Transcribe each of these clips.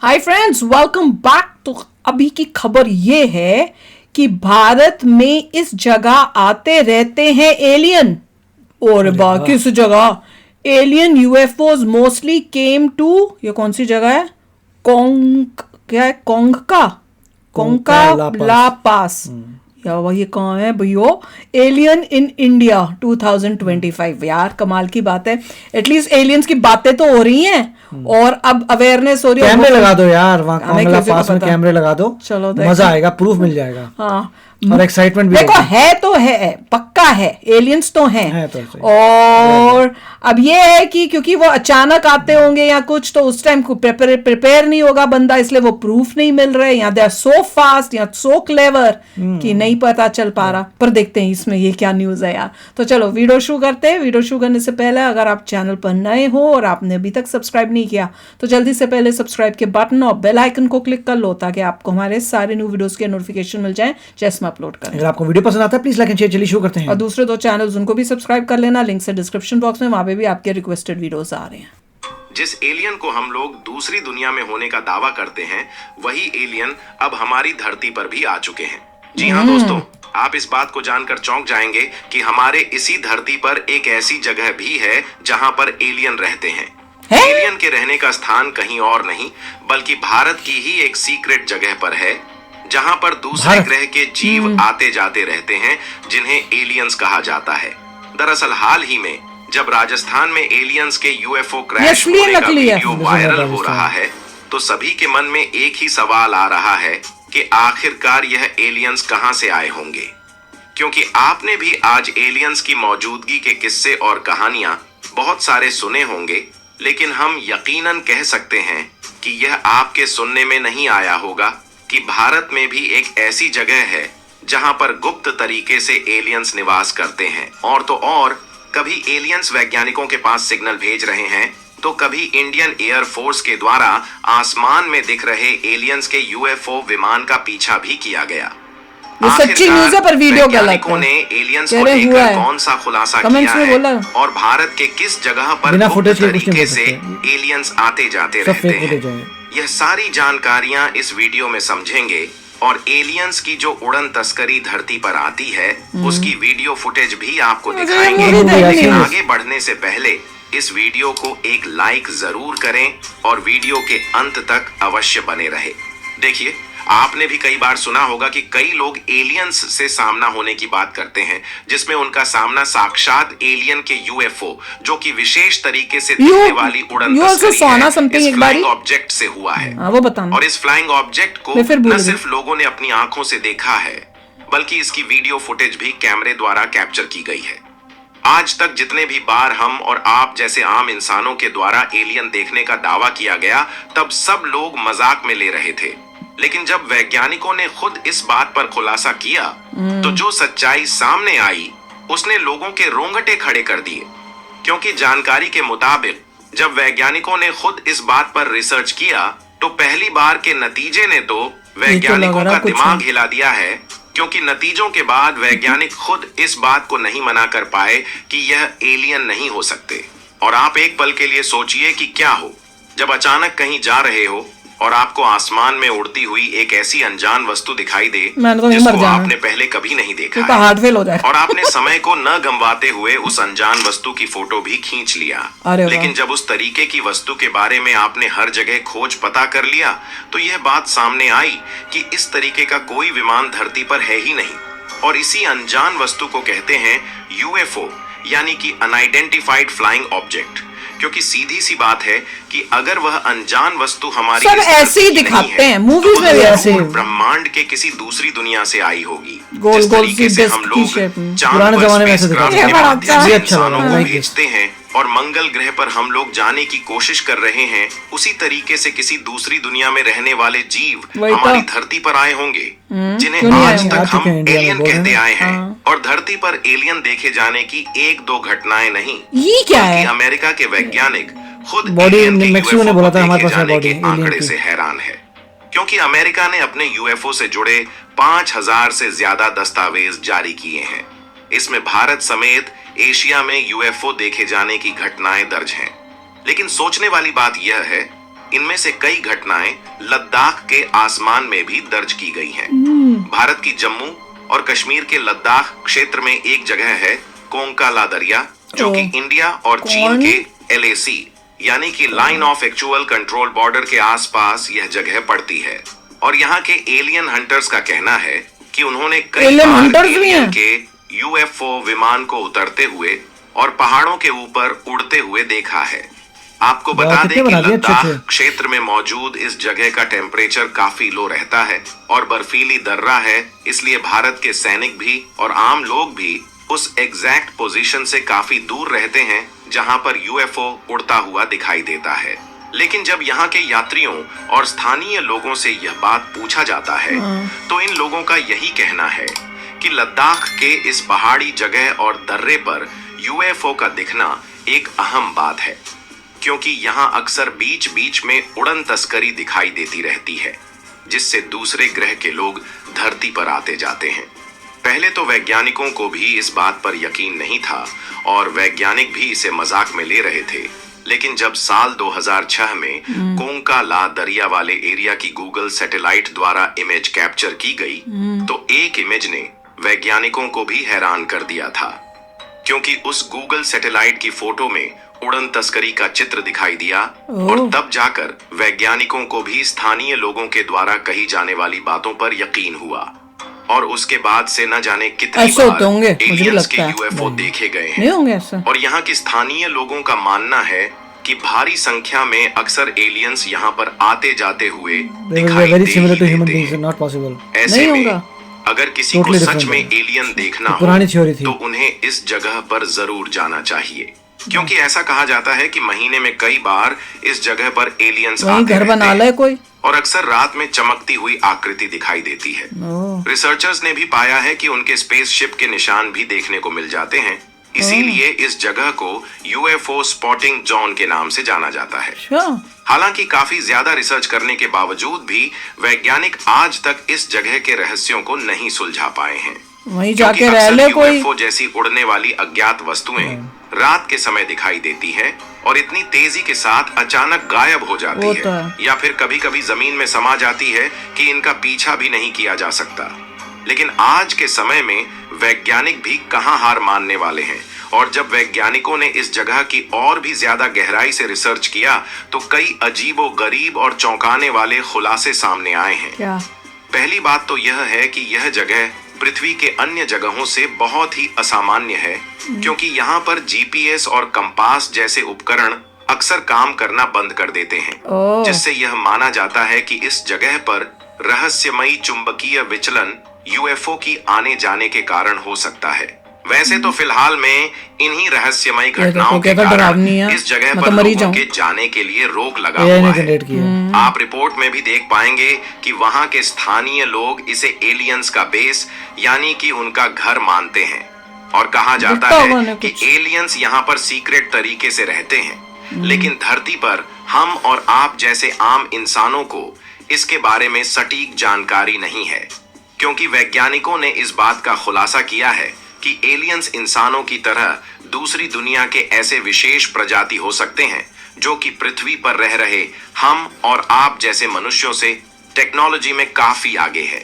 Hi friends, welcome back. तो अभी की खबर ये है कि भारत में इस जगह आते रहते हैं एलियन। और किस जगह alien UFOs mostly came to, ये कौन सी जगह है? क्या है? कोंका ला पास। या वही कहाँ है भैया? Alien in India 2025। यार कमाल की बात है, एटलीस्ट एलियंस की बातें तो हो रही हैं और अब अवेयरनेस हो रही है। कैमरे लगा दो यार, वहाँ कोंगला पास में कैमरे लगा दो, चलो मजा आएगा, प्रूफ मिल जाएगा। हाँ, और एक्साइटमेंट भी देखो है तो है, पक्का है, एलियंस तो हैं है तो सही। और अब ये है कि क्योंकि वो अचानक आते होंगे या कुछ, तो उस टाइम प्रिपेयर नहीं होगा बंदा, इसलिए वो प्रूफ नहीं मिल रहे। या दे आर सो फास्ट या सो क्लेवर कि नहीं पता चल पा रहा। पर देखते हैं इसमें ये क्या न्यूज है यार। तो चलो वीडियो शुरू करते हैं। वीडियो शुरू करने से पहले अगर आप चैनल पर नए हो और आपने अभी तक सब्सक्राइब नहीं किया तो जल्दी से पहले सब्सक्राइब के बटन और बेल आइकन को क्लिक कर लो ताकि आपको हमारे सारे न्यू वीडियोस के नोटिफिकेशन मिल जाए जैसे हम अपलोड करें। अगर आपको वीडियो पसंद आता है प्लीज लाइक एंड शेयर। चलिए शुरू करते हैं। और दूसरे दो चैनल्स उनको भी सब्सक्राइब कर लेना, लिंक से डिस्क्रिप्शन बॉक्स में, वहां पे भी आपके रिक्वेस्टेड वीडियोस आ रहे हैं। जिस एलियन को हम लोग दूसरी दुनिया में होने का दावा करते हैं, वही एलियन अब हमारी धरती पर भी आ चुके हैं। जी हाँ दोस्तों, आप इस बात को जानकर चौंक जाएंगे कि हमारे इसी धरती पर एक ऐसी जगह भी है जहां पर एलियन रहते हैं। एलियन के रहने का स्थान कहीं और नहीं बल्कि भारत की ही एक सीक्रेट जगह पर है, जहां पर दूसरे ग्रह के जीव आते जाते रहते हैं जिन्हें एलियंस कहा जाता है। दरअसल हाल ही में जब राजस्थान में एलियंस के यूएफओ क्रैश होने का वीडियो वायरल हो रहा है तो सभी के मन में एक ही सवाल आ रहा है कि आखिरकार यह एलियंस कहां से आए होंगे। क्योंकि आपने भी आज एलियंस की मौजूदगी के किस्से और कहानियां बहुत सारे सुने होंगे, लेकिन हम यकीनन कह सकते हैं कि यह आपके सुनने में नहीं आया होगा कि भारत में भी एक ऐसी जगह है जहां पर गुप्त तरीके से एलियंस निवास करते हैं। और तो और कभी एलियंस वैज्ञानिकों के पास सिग्नल भेज रहे हैं तो कभी इंडियन एयर फोर्स के द्वारा आसमान में दिख रहे एलियंस के यूएफओ विमान का पीछा भी किया गया। ये सच्ची न्यूज़ है पर वीडियो गलत है। ने एलियंस को लेकर कौन सा खुलासा किया है और भारत के किस जगह पर गुप्त तरीके से एलियंस आते जाते रहते हैं, यह सारी जानकारियां इस वीडियो में समझेंगे। और एलियंस की जो उड़न तस्करी धरती पर आती है उसकी वीडियो फुटेज भी आपको दिखाएंगे। लेकिन आगे बढ़ने से पहले इस वीडियो को एक लाइक जरूर करें और वीडियो के अंत तक अवश्य बने रहे। देखिए, आपने भी कई बार सुना होगा कि कई लोग एलियंस से सामना होने की बात करते हैं, जिसमें उनका सामना साक्षात एलियन के यूएफओ जो कि विशेष तरीके से दिखने वाली उड़न तस्करी है, फ्लाइंग ऑब्जेक्ट से हुआ है। वो बताना। और इस फ्लाइंग ऑब्जेक्ट को न सिर्फ लोगों ने अपनी आंखों से देखा है बल्कि इसकी वीडियो फुटेज भी कैमरे द्वारा कैप्चर की गई है। आज तक जितने भी बार हम और आप जैसे आम इंसानों के द्वारा एलियन देखने का दावा किया गया तब सब लोग मजाक में ले रहे थे, लेकिन जब वैज्ञानिकों ने खुद इस बात पर खुलासा किया तो जो सच्चाई सामने आई उसने लोगों के रोंगटे खड़े कर दिए। क्योंकि जानकारी के मुताबिक जब वैज्ञानिकों ने खुद इस बात पर रिसर्च किया तो पहली बार के नतीजे ने तो वैज्ञानिकों का दिमाग हिला दिया है, क्योंकि नतीजों के बाद वैज्ञानिक खुद इस बात को नहीं मना कर पाए कि यह एलियन नहीं हो सकते। और आप एक पल के लिए सोचिए कि क्या हो जब अचानक कहीं जा रहे हो और आपको आसमान में उड़ती हुई एक ऐसी अनजान वस्तु दिखाई दे जिसको आपने पहले कभी नहीं देखा है। हार्ट फेल हो जाए। और आपने समय को न गंवाते हुए उस अनजान वस्तु की फोटो भी खींच लिया। लेकिन जब उस तरीके की वस्तु के बारे में आपने हर जगह खोज पता कर लिया तो यह बात सामने आई कि इस तरीके का कोई विमान धरती पर है ही नहीं। और इसी अनजान वस्तु को कहते हैं यूएफओ, यानी कि अनआइडेंटिफाइड फ्लाइंग ऑब्जेक्ट। क्योंकि सीधी सी बात है कि अगर वह अनजान वस्तु हमारी सब ऐसे ही दिखाते हैं मूवीज में, ऐसे ब्रह्मांड के किसी दूसरी दुनिया से आई होगी। गोल जिस तरीके से हम लोग पुराने जमाने में ऐसे दिखाते हैं, इंसानों को भेजते हैं और मंगल ग्रह पर हम लोग जाने की कोशिश कर रहे हैं, उसी तरीके से किसी दूसरी दुनिया में रहने वाले जीव हमारी धरती पर आए होंगे जिन्हें आज तक हम एलियन कहते आए हैं। और धरती पर एलियन देखे जाने की एक दो घटनाएं नहीं, ये क्या है? अमेरिका के वैज्ञानिक खुद मैक्सिको ने बोला था हमारे पास जाने के आंकड़े से हैरान है। क्योंकि अमेरिका ने अपने यूएफओ से जुड़े 5000 से ज्यादा दस्तावेज जारी किए हैं। इसमें भारत समेत एशिया में यूएफओ देखे जाने की घटनाएं दर्ज हैं। लेकिन सोचने वाली बात यह है इनमें से कई घटनाएं लद्दाख के आसमान में भी दर्ज की गई हैं। भारत की जम्मू और कश्मीर के लद्दाख क्षेत्र में एक जगह है कोंका ला दरिया, जो कि इंडिया और चीन के LAC यानी कि line of actual control border के आसपास यह जगह पड़ती है। और यहाँ के एलियन हंटर्स का कहना है कि उन्होंने कई बार एलियन के UFO विमान को उतरते हुए और पहाड़ों के ऊपर उड़ते हुए देखा है। आपको बता दें कि लद्दाख क्षेत्र में मौजूद इस जगह का टेम्परेचर काफी लो रहता है और बर्फीली दर्रा है, इसलिए भारत के सैनिक भी और आम लोग भी उस एग्जैक्ट पोजीशन से काफी दूर रहते हैं जहां पर UFO उड़ता हुआ दिखाई देता है। लेकिन जब यहाँ के यात्रियों और स्थानीय लोगों से यह बात पूछा जाता है तो इन लोगों का यही कहना है कि लद्दाख के इस पहाड़ी जगह और दर्रे पर UFO का दिखना एक अहम बात है, क्योंकि यहाँ अक्सर बीच बीच में उड़न तस्करी दिखाई देती रहती है, जिससे दूसरे ग्रह के लोग धरती पर आते जाते हैं। पहले तो वैज्ञानिकों को भी इस बात पर यकीन नहीं था और वैज्ञानिक भी इसे मजाक में ले रहे थे। लेकिन जब साल 2006 में कोंका ला दरिया वाले एरिया की गूगल सैटेलाइट द्वारा इमेज कैप्चर की गई तो एक इमेज ने वैज्ञानिकों को भी हैरान कर दिया था, क्योंकि उस गूगल सैटेलाइट की फोटो में उड़न तस्करी का चित्र दिखाई दिया और तब जाकर वैज्ञानिकों को भी स्थानीय लोगों के द्वारा कही जाने वाली बातों पर यकीन हुआ और उसके बाद से न जाने कितनी बार एलियंस के UFO देखे गए हैं। और यहाँ के स्थानीय लोगों का मानना है कि भारी संख्या में अक्सर एलियंस यहाँ पर आते जाते हुए दिखाई देते हैं। ऐसे में अगर किसी को सच में एलियन देखना हो तो उन्हें इस जगह पर जरूर जाना चाहिए, क्योंकि ऐसा कहा जाता है कि महीने में कई बार इस जगह पर एलियंस आते रहते हैं कोई और अक्सर रात में चमकती हुई आकृति दिखाई देती है। रिसर्चर्स ने भी पाया है कि उनके स्पेसशिप के निशान भी देखने को मिल जाते हैं, इसीलिए इस जगह को UFO स्पॉटिंग जोन के नाम से जाना जाता है। हालांकि काफी ज्यादा रिसर्च करने के बावजूद भी वैज्ञानिक आज तक इस जगह के रहस्यों को नहीं सुलझा पाए हैं। वहीं जाके रह ले कोई। UFO जैसी उड़ने वाली अज्ञात वस्तुएं रात के समय दिखाई देती है और इतनी तेजी के साथ अचानक गायब हो जाती है या फिर कभी कभी जमीन में समा जाती है कि इनका पीछा भी नहीं किया जा सकता। लेकिन आज के समय में वैज्ञानिक भी कहां हार मानने वाले हैं और जब वैज्ञानिकों ने इस जगह की और भी ज्यादा गहराई से रिसर्च किया तो कई अजीबो गरीब और चौंकाने वाले खुलासे सामने आए हैं। पहली बात तो यह है कि यह जगह पृथ्वी के अन्य जगहों से बहुत ही असामान्य है, क्योंकि यहाँ पर GPS और कंपास जैसे उपकरण अक्सर काम करना बंद कर देते हैं, जिससे यह माना जाता है कि इस जगह पर रहस्यमयी चुंबकीय विचलन UFO की आने जाने के कारण हो सकता है। वैसे तो फिलहाल में इन्हीं रहस्यमय घटनाओं के कारण इस जगह पर लोगों के जाने के लिए रोक लगा हुआ है। आप रिपोर्ट में भी देख पाएंगे कि वहां के स्थानीय लोग इसे एलियंस का बेस यानी कि उनका घर मानते हैं और कहा जाता है कि एलियंस यहाँ पर सीक्रेट तरीके से रहते हैं, लेकिन धरती पर हम और आप जैसे आम इंसानों को इसके बारे में सटीक जानकारी नहीं है, क्योंकि वैज्ञानिकों ने इस बात का खुलासा किया है कि एलियंस इंसानों की तरह दूसरी दुनिया के ऐसे विशेष प्रजाति हो सकते हैं जो कि पृथ्वी पर रह रहे हम और आप जैसे मनुष्यों से टेक्नोलॉजी में काफी आगे है।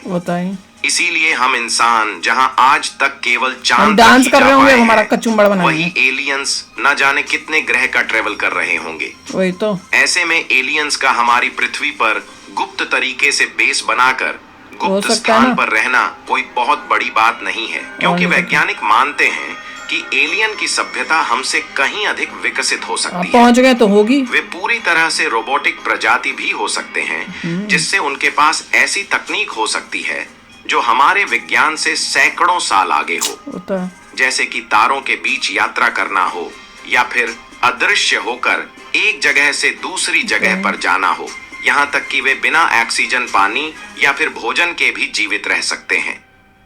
इसीलिए हम इंसान जहां आज तक केवल चांद डांस कर रहे होंगे, हमारा कचुम्बड़ बनाएंगे, वही एलियंस न जाने कितने ग्रह का ट्रेवल कर रहे होंगे। वही तो। ऐसे में एलियंस का हमारी पृथ्वी पर गुप्त तरीके से बेस बनाकर गुप्त स्थान पर रहना कोई बहुत बड़ी बात नहीं है, क्योंकि वैज्ञानिक मानते हैं कि एलियन की सभ्यता हमसे कहीं अधिक विकसित हो सकती है। पहुंच गए तो होगी। वे पूरी तरह से रोबोटिक प्रजाति भी हो सकते हैं, जिससे उनके पास ऐसी तकनीक हो सकती है जो हमारे विज्ञान से सैकड़ों साल आगे हो, जैसे कि तारों के बीच यात्रा करना हो या फिर अदृश्य होकर एक जगह से दूसरी जगह पर जाना हो, यहाँ तक कि वे बिना ऑक्सीजन, पानी या फिर भोजन के भी जीवित रह सकते हैं।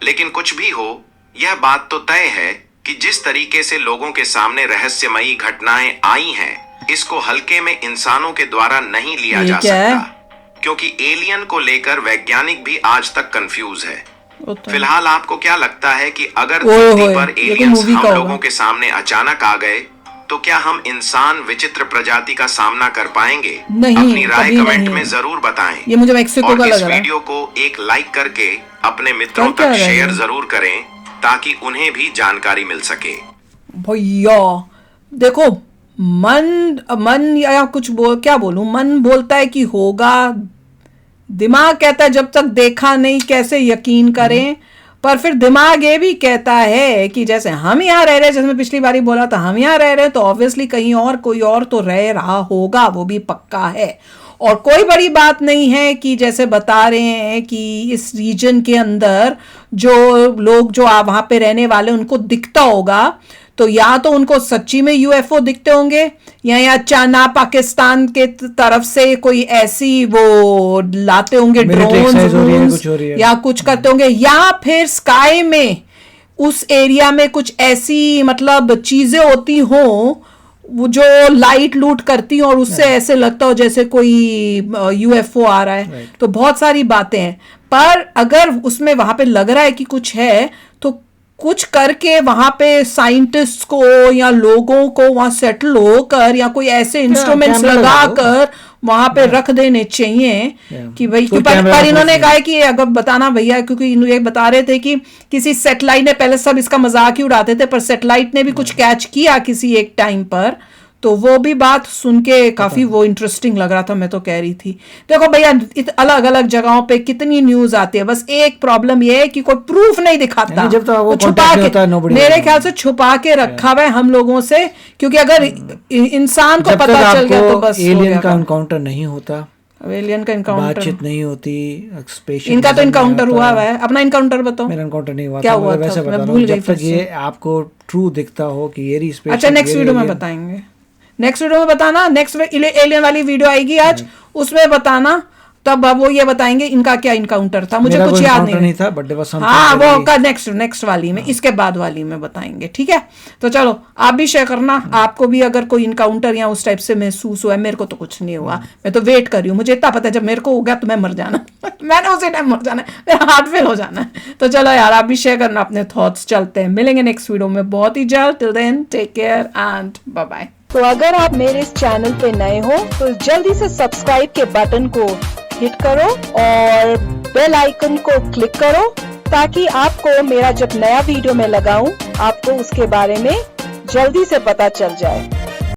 लेकिन कुछ भी हो, यह बात तो तय है कि जिस तरीके से लोगों के सामने रहस्यमयी घटनाएं आई हैं, इसको हल्के में इंसानों के द्वारा नहीं लिया जा सकता, क्योंकि एलियन को लेकर वैज्ञानिक भी आज तक कंफ्यूज है। फिलहाल आपको क्या लगता है कि अगर धरती पर एलियंस हम लोगों के सामने अचानक आ गए तो क्या हम इंसान विचित्र प्रजाति का सामना कर पाएंगे? नहीं, अपनी राय कभी कमेंट नहीं। में जरूर बताएं। ये मुझे मेक्सिको और का इस लग रहा है। वीडियो को एक लाइक करके अपने मित्रों क्या तक रहे शेयर हैं? जरूर करें ताकि उन्हें भी जानकारी मिल सके। भैया देखो, मन या कुछ क्या बोलूं, मन बोलता है कि होगा, दिमाग कहता है जब तक देखा नहीं कैसे यकीन करें। पर फिर दिमाग ये भी कहता है कि जैसे हम यहाँ रह रहे हैं, जैसे मैं पिछली बारी बोला था, हम यहाँ रह रहे हैं तो ऑब्वियसली कहीं और कोई और तो रह रहा होगा, वो भी पक्का है। और कोई बड़ी बात नहीं है कि जैसे बता रहे हैं कि इस रीजन के अंदर जो लोग जो वहां पे रहने वाले उनको दिखता होगा, तो या तो उनको सच्ची में यूएफओ दिखते होंगे, या चाइना पाकिस्तान के तरफ से कोई ऐसी वो लाते होंगे ड्रोन्स या कुछ करते होंगे, या फिर स्काई में उस एरिया में कुछ ऐसी मतलब चीजें होती हों वो जो लाइट लूट करती हो और उससे ऐसे लगता हो जैसे कोई यूएफओ आ रहा है। तो बहुत सारी बातें हैं, पर अगर उसमें वहां पे लग रहा है कि कुछ है तो कुछ करके वहां पे साइंटिस्ट को या लोगों को वहां सेटल होकर या कोई ऐसे इंस्ट्रूमेंट्स लगाकर वहां पे रख देने चाहिए कि भाई, पर इन्होंने कहा है कि अगर बताना भैया, क्योंकि ये बता रहे थे कि किसी सैटेलाइट ने, पहले सब इसका मजाक ही उड़ाते थे, पर सैटेलाइट ने भी कुछ कैच किया किसी एक टाइम पर, तो वो भी बात सुन के काफी वो इंटरेस्टिंग लग रहा था। मैं तो कह रही थी देखो भैया, अलग अलग जगहों पे कितनी न्यूज आती है, बस एक प्रॉब्लम ये है कि कोई प्रूफ नहीं दिखाता, जब तक वो छुपा के, मेरे ख्याल से छुपा के रखा हुआ है हम लोगों से, क्योंकि अगर इंसान को पता चल गया तो बस एलियन का एनकाउंटर नहीं होता, एलियन का एनकाउंटर, बातचीत नहीं होती, इनका तो एनकाउंटर हुआ है। अपना एनकाउंटर बताओ। मेरा एनकाउंटर नहीं हुआ क्या हुआ था? वैसे मैं भूल गई। जब तक ये आपको ट्रू दिखता हो कि ये स्पेस, अच्छा नेक्स्ट वीडियो में बताएंगे, नेक्स्ट वीडियो में बताना, नेक्स्ट एलियन वाली वीडियो आएगी आज, उसमें बताना, तब वो ये बताएंगे इनका क्या इनकाउंटर था, मुझे कुछ याद नहीं था, बट हाँ वो का नेक्स्ट वाली में, इसके बाद वाली में बताएंगे, ठीक है। तो चलो आप भी शेयर करना, आपको भी अगर कोई इनकाउंटर या उस टाइप से महसूस हुआ है। मेरे को तो कुछ नहीं हुआ, मैं तो वेट कर रही हूँ, मुझे इतना पता है जब मेरे को हो गया तो मैं मर जाना मैंने उसी टाइम मर जाना है, मेरा हार्ट फेल हो जाना है। तो चलो यार आप भी शेयर करना अपने थॉट्स, चलते हैं, मिलेंगे नेक्स्ट वीडियो में बहुत ही जल्द। Till then take care and bye bye. तो अगर आप मेरे इस चैनल पे नए हो तो जल्दी से सब्सक्राइब के बटन को हिट करो और बेल आइकन को क्लिक करो, ताकि आपको मेरा जब नया वीडियो मैं लगाऊं आपको उसके बारे में जल्दी से पता चल जाए।